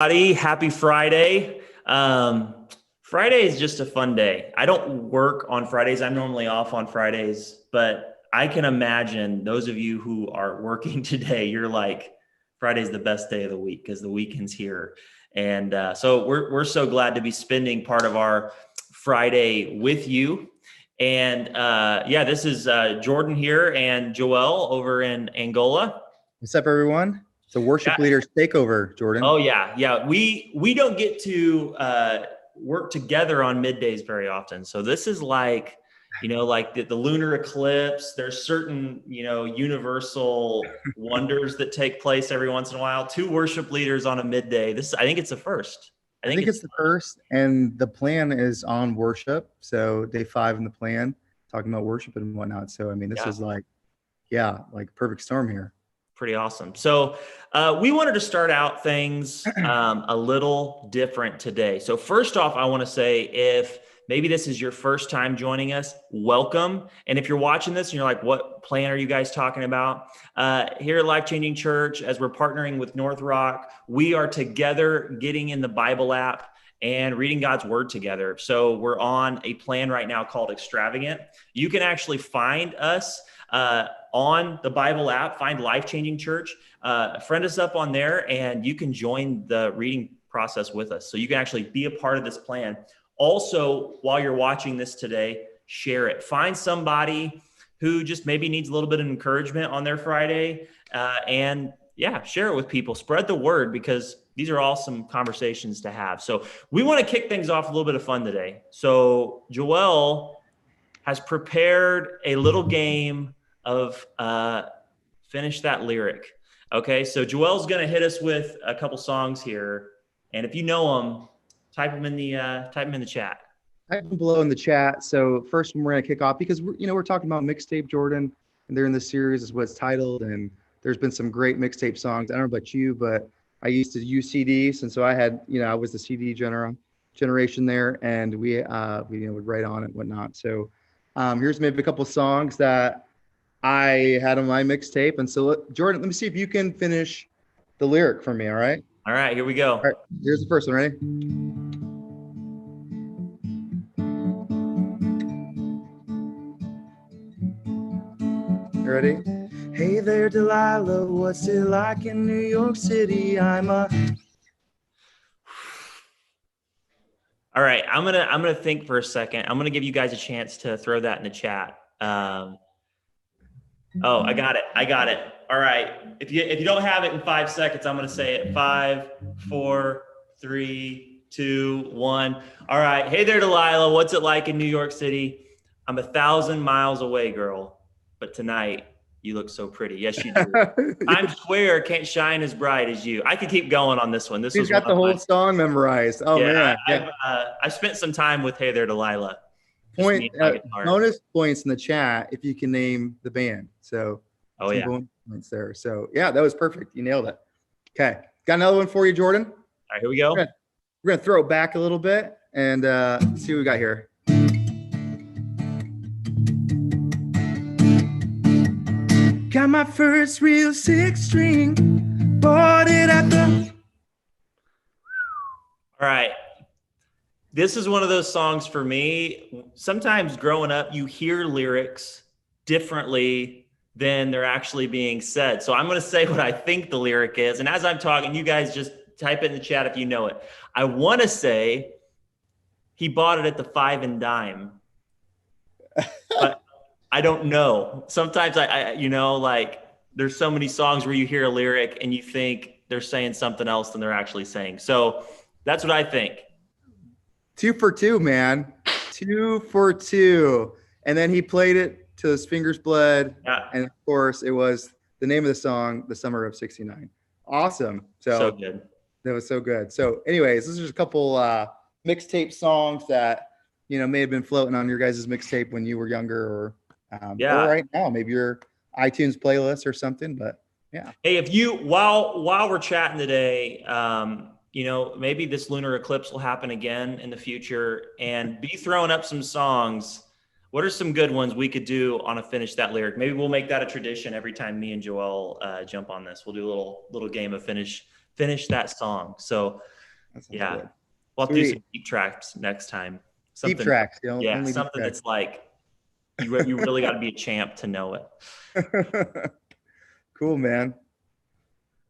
Everybody, happy Friday. Friday is just a fun day. I don't work on Fridays. I'm normally off on Fridays, but I can imagine those of you who are working today, you're like, Friday's the best day of the week because the weekend's here. And so we're so glad to be spending part of our Friday with you. And this is Jordan here and Joel over in Angola. What's up, everyone? It's a worship leaders takeover, Jordan. Oh yeah. We don't get to work together on middays very often. So this is like, like the lunar eclipse. There's certain, universal wonders that take place every once in a while. Two worship leaders on a midday. I think it's the first. I think it's the first, and the plan is on worship. So day 5 in the plan, talking about worship and whatnot. So this is like perfect storm here. Pretty awesome. So we wanted to start out things a little different today. So first off, I want to say, if maybe this is your first time joining us, welcome. And if you're watching this and you're like, what plan are you guys talking about? Here at Life Changing Church, as we're partnering with North Rock, we are together getting in the Bible app and reading God's word together. So we're on a plan right now called Extravagant. You can actually find us on the Bible app, find Life Changing Church, friend us up on there, and you can join the reading process with us. So you can actually be a part of this plan. Also, while you're watching this today, share it. Find somebody who just maybe needs a little bit of encouragement on their Friday, and share it with people. Spread the word, because these are awesome conversations to have. So we want to kick things off a little bit of fun today. So Joel has prepared a little game of finish that lyric. Okay, so Joel's going to hit us with a couple songs here, and if you know them, type them in the chat. Type them below in the chat. So first one we're going to kick off, because we're talking about mixtape, Jordan, and they're in this series is what it's titled, and there's been some great mixtape songs. I don't know about you, but I used to use CDs, and so I had I was the CD generation there, and we would write on it and whatnot. So here's maybe a couple songs that I had on my mixtape. And so, Jordan, let me see if you can finish the lyric for me, all right? All right, here we go. All right, here's the first one, ready? You ready? Hey there, Delilah, what's it like in New York City? All right, I'm gonna think for a second. I'm gonna give you guys a chance to throw that in the chat. Oh, I got it. All right. If you don't have it in 5 seconds, I'm going to say it. 5, 4, 3, 2, 1. All right. Hey there, Delilah. What's it like in New York City? I'm 1,000 miles away, girl. But tonight, you look so pretty. Yes, you do. Times Square can't shine as bright as you. I could keep going on this one. He's got the whole song memorized. Oh, man. I spent some time with Hey There, Delilah. Bonus points in the chat if you can name the band. So bonus points there. So that was perfect. You nailed it. Okay, got another one for you, Jordan. All right, here we go. We're gonna throw it back a little bit and see what we got here. Got my first real 6-string, bought it at the. All right. This is one of those songs for me. Sometimes growing up, you hear lyrics differently than they're actually being said. So I'm going to say what I think the lyric is. And as I'm talking, you guys just type it in the chat if you know it. I want to say he bought it at the 5 and dime, but I don't know. Sometimes there's so many songs where you hear a lyric and you think they're saying something else than they're actually saying. So that's what I think. 2 for 2, man. 2 for 2. And then he played it till his fingers bled. Yeah. And of course, it was the name of the song, The Summer of '69. Awesome. So good. That was so good. So anyways, this is just a couple mixtape songs that, may have been floating on your guys' mixtape when you were younger or right now, maybe your iTunes playlist or something, but yeah. Hey, if you, while we're chatting today, maybe this lunar eclipse will happen again in the future, and be throwing up some songs. What are some good ones we could do on a Finish That Lyric? Maybe we'll make that a tradition every time me and Joel jump on this. We'll do a little game of Finish finish that song. So That sounds yeah, good. we'll have to do Sweet. some deep tracks next time. Deep Something, tracks. You know, yeah, only deep something tracks. that's like you really got to be a champ to know it. Cool, man.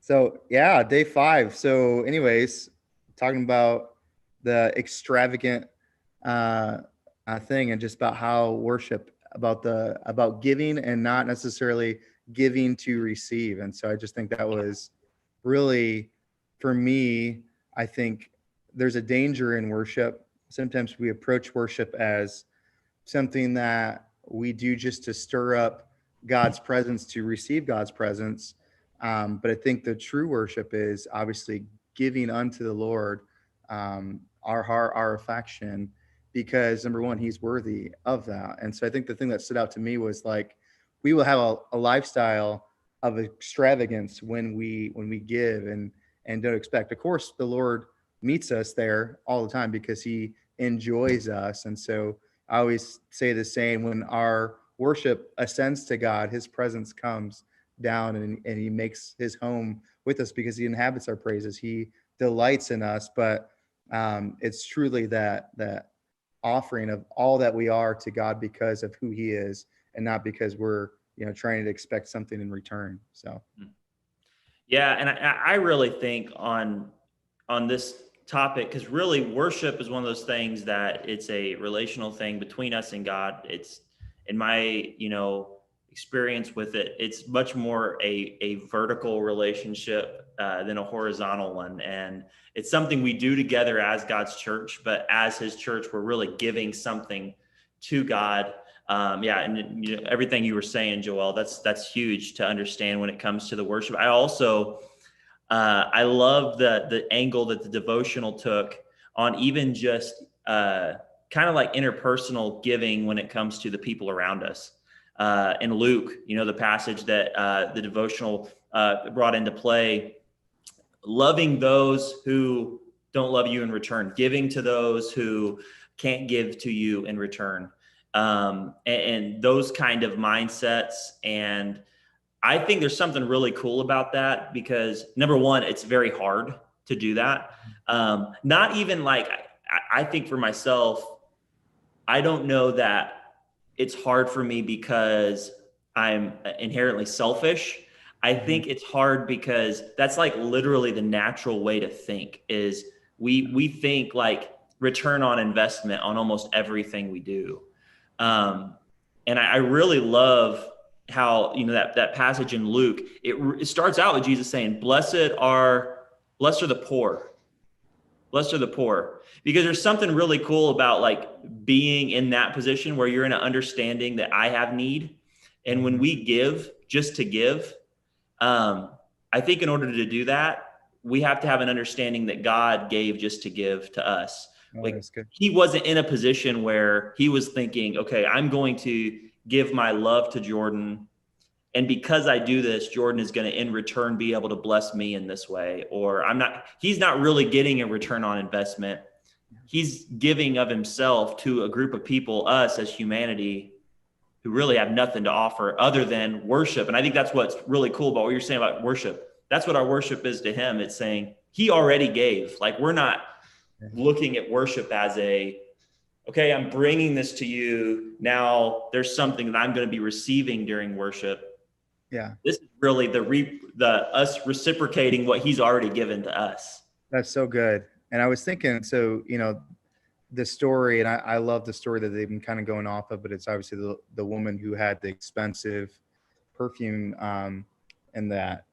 So yeah, day 5. So anyways, talking about the extravagant uh, thing, and just about how worship, about giving and not necessarily giving to receive. And so I just think that was really, for me, I think there's a danger in worship. Sometimes we approach worship as something that we do just to stir up God's presence, to receive God's presence. But I think the true worship is obviously giving unto the Lord our heart, our affection, because number one, He's worthy of that. And so I think the thing that stood out to me was like, we will have a lifestyle of extravagance when we give and don't expect. Of course, the Lord meets us there all the time because He enjoys us. And so I always say the same: when our worship ascends to God, His presence comes down, and He makes His home with us because He inhabits our praises. He delights in us. But it's truly that offering of all that we are to God because of who He is, and not because we're trying to expect something in return. So Yeah, and I really think on this topic, because really worship is one of those things that it's a relational thing between us and God. It's in my experience with it, it's much more a vertical relationship than a horizontal one, and it's something we do together as God's church. But as His church, we're really giving something to God. Yeah, and everything you were saying, Joel, that's huge to understand when it comes to the worship. I also I love the angle that the devotional took on even just kind of like interpersonal giving when it comes to the people around us. In Luke, the passage that the devotional brought into play, loving those who don't love you in return, giving to those who can't give to you in return, and those kind of mindsets. And I think there's something really cool about that because number one, it's very hard to do that. Not even like, I think for myself, I don't know that it's hard for me because I'm inherently selfish. I think it's hard because that's like literally the natural way to think is we think like return on investment on almost everything we do. Um, and I really love how, that passage in Luke, it starts out with Jesus saying, blessed are the poor. Blessed are the poor, because there's something really cool about like being in that position where you're in an understanding that I have need. And when we give just to give, I think in order to do that, we have to have an understanding that God gave just to give to us. oh, Like that's good. He wasn't in a position where He was thinking, okay, I'm going to give my love to Jordan, and because I do this, Jordan is going to in return be able to bless me in this way. Or he's not really getting a return on investment. He's giving of himself to a group of people, us as humanity, who really have nothing to offer other than worship. And I think that's what's really cool about what you're saying about worship. That's what our worship is to Him. It's saying He already gave. Like, we're not looking at worship as okay, I'm bringing this to you. Now there's something that I'm going to be receiving during worship. Yeah. This is really the us reciprocating what He's already given to us. That's so good. And I was thinking, so, the story, and I love the story that they've been kind of going off of, but it's obviously the woman who had the expensive perfume in that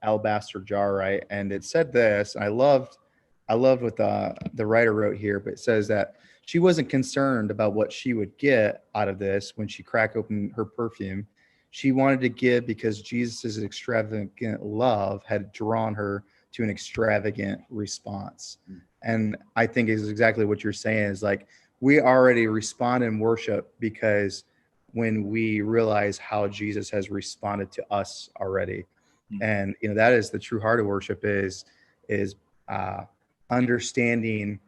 alabaster jar, right? And it said this, I loved what the writer wrote here, but it says that she wasn't concerned about what she would get out of this when she cracked open her perfume. She wanted to give because Jesus' extravagant love had drawn her to an extravagant response. And I think is exactly what you're saying is like, we already respond in worship because when we realize how Jesus has responded to us already. And that is the true heart of worship is uh, understanding.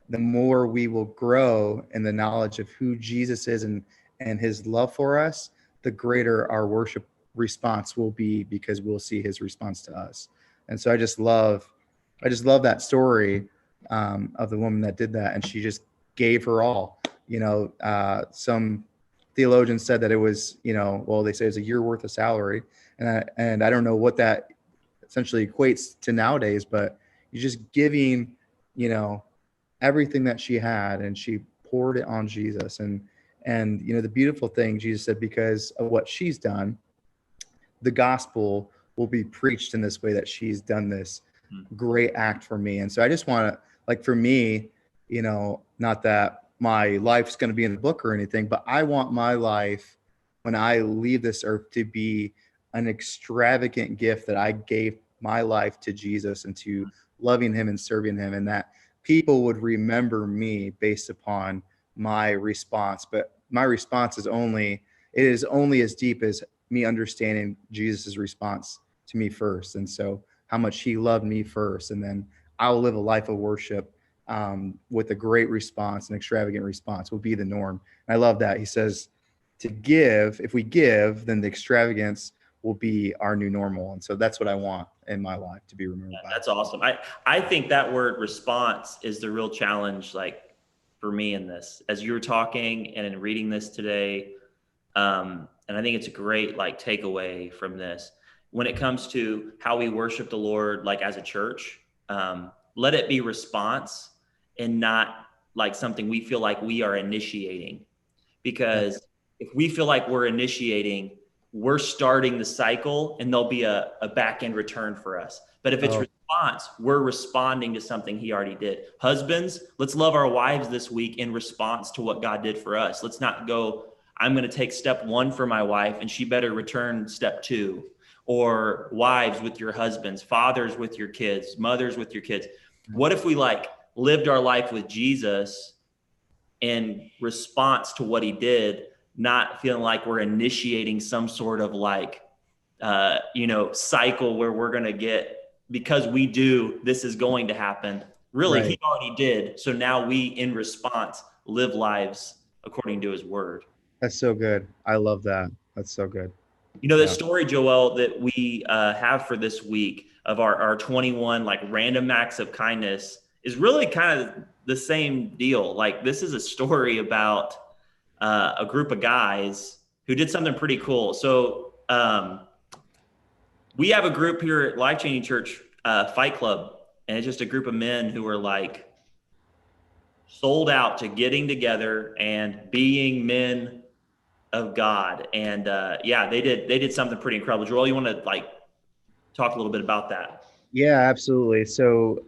The more we will grow in the knowledge of who Jesus is and His love for us, the greater our worship response will be because we'll see His response to us. And so I just love I just love that story of the woman that did that, and she just gave her all. Some theologians said that it was, well, they say it's a year worth of salary, and I don't know what that essentially equates to nowadays, but you're just giving, you know, everything that she had, and she poured it on Jesus. And the beautiful thing, Jesus said, because of what she's done, the gospel will be preached in this way, that she's done this great act for me. And so I just want to, like, for me, not that my life's going to be in the book or anything, but I want my life when I leave this earth to be an extravagant gift that I gave my life to Jesus and to loving him and serving him, and that people would remember me based upon my response. But my response is only as deep as me understanding Jesus's response to me first. And so how much he loved me first, and then I'll live a life of worship with a great response, an extravagant response will be the norm. And I love that. He says to give, if we give, then the extravagance will be our new normal. And so that's what I want in my life to be remembered by. That's awesome. I think that word response is the real challenge, like for me in this, as you were talking and in reading this today. And I think it's a great like takeaway from this when it comes to how we worship the Lord, like as a church. Let it be response and not like something we feel like we are initiating, because if we feel like we're initiating, we're starting the cycle and there'll be a back end return for us. But if it's response, we're responding to something he already did. Husbands, let's love our wives this week in response to what God did for us. Let's not go, I'm going to take step 1 for my wife and she better return step 2. Or wives with your husbands, fathers with your kids, mothers with your kids. What if we like lived our life with Jesus in response to what he did, not feeling like we're initiating some sort of like, cycle where we're going to get, because we do, this is going to happen. Really, right. He already did. So now we, in response, live lives according to his word. That's so good. I love that. That's so good. The story, Joel, that we have for this week of our 21 like random acts of kindness is really kind of the same deal. Like, this is a story about a group of guys who did something pretty cool. So we have a group here at Life Changing Church, Fight Club, and it's just a group of men who are like sold out to getting together and being men of God. And they did something pretty incredible. Joel, you want to like talk a little bit about that? Yeah, absolutely. So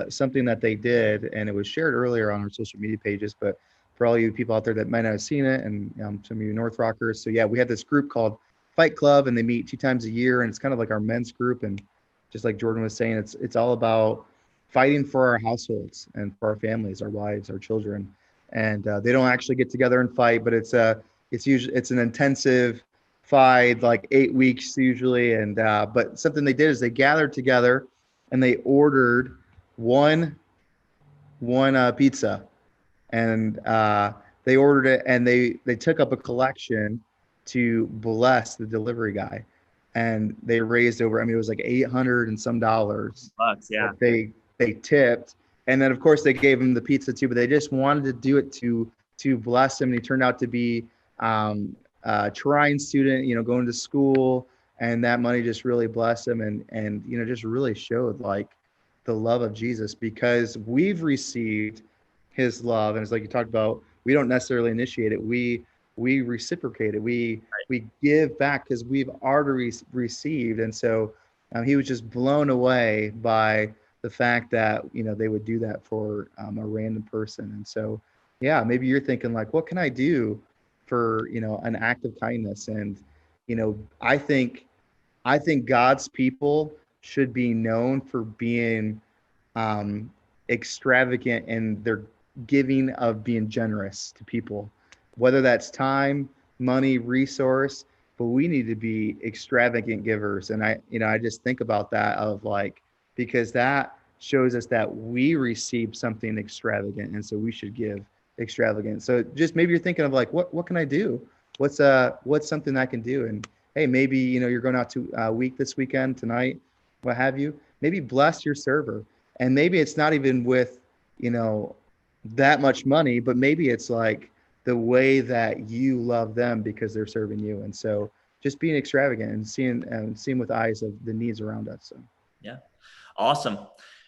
something that they did, and it was shared earlier on our social media pages, but for all you people out there that might not have seen it, and some of you North Rockers. So yeah, we have this group called Fight Club, and they meet 2 times a year, and it's kind of like our men's group. And just like Jordan was saying, it's all about fighting for our households and for our families, our wives, our children. And they don't actually get together and fight, but it's an intensive fight, like 8 weeks usually. And but something they did is they gathered together and they ordered one pizza, and they ordered it, and they took up a collection to bless the delivery guy, and they raised over, it was like $800 and some dollars. Bucks, yeah. They tipped, and then of course they gave him the pizza too, but they just wanted to do it to bless him. And he turned out to be a trying student, going to school, and that money just really blessed him, and just really showed like the love of Jesus, because we've received his love. And it's like you talked about, we don't necessarily initiate it, we reciprocate it, we give back because we've already received. And so he was just blown away by the fact that they would do that for a random person. And so maybe you're thinking like, what can I do for an act of kindness? And I think God's people should be known for being extravagant in their giving, of being generous to people, whether that's time, money, resource. But we need to be extravagant givers. And I just think about that, of like, because that shows us that we received something extravagant, and so we should give extravagant. So just maybe you're thinking of like, what can I do? What's something I can do? And hey, maybe you're going out to a week this weekend, tonight, what have you. Maybe bless your server. And maybe it's not even with, you know, that much money, but maybe it's like the way that you love them because they're serving you. And so just being extravagant and seeing with eyes of the needs around us. So Yeah. Awesome.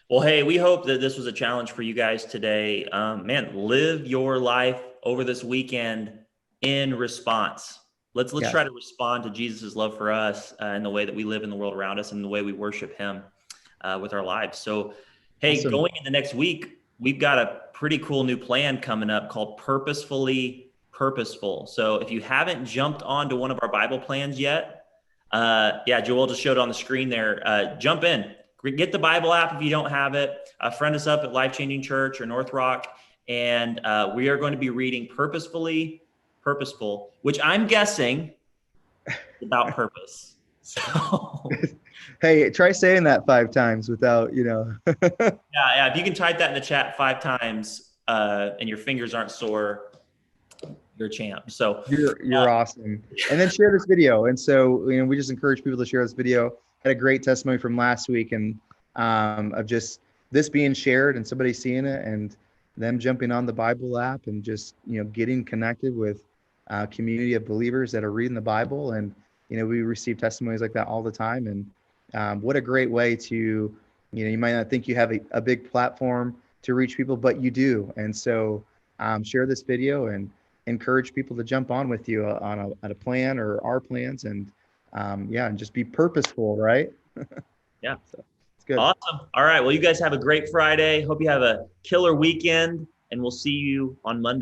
Well, hey, we hope that this was a challenge for you guys today. Man, live your life over this weekend in response. Let's yeah, try to respond to Jesus' love for us in the way that we live in the world around us and the way we worship him with our lives. So, hey, awesome. going into next week, we've got a pretty cool new plan coming up called Purposefully Purposeful. So if you haven't jumped onto one of our Bible plans yet, yeah, Joel just showed on the screen there. Jump in, get the Bible app if you don't have it. Friend us up at Life Changing Church or North Rock, and we are going to be reading Purposefully Purposeful, which I'm guessing is about purpose. So Hey, try saying that 5 times without, yeah, if you can type that in the chat 5 times and your fingers aren't sore, you're a champ. So you're awesome. And then share this video. And so, we just encourage people to share this video. Had a great testimony from last week and of just this being shared and somebody seeing it and them jumping on the Bible app and just, getting connected with a community of believers that are reading the Bible. And, we receive testimonies like that all the time. And what a great way to, you might not think you have a big platform to reach people, but you do. And so share this video and encourage people to jump on with you on a plan or our plans and and just be purposeful, right? yeah. So it's good. Awesome. All right. Well, you guys have a great Friday. Hope you have a killer weekend, and we'll see you on Monday.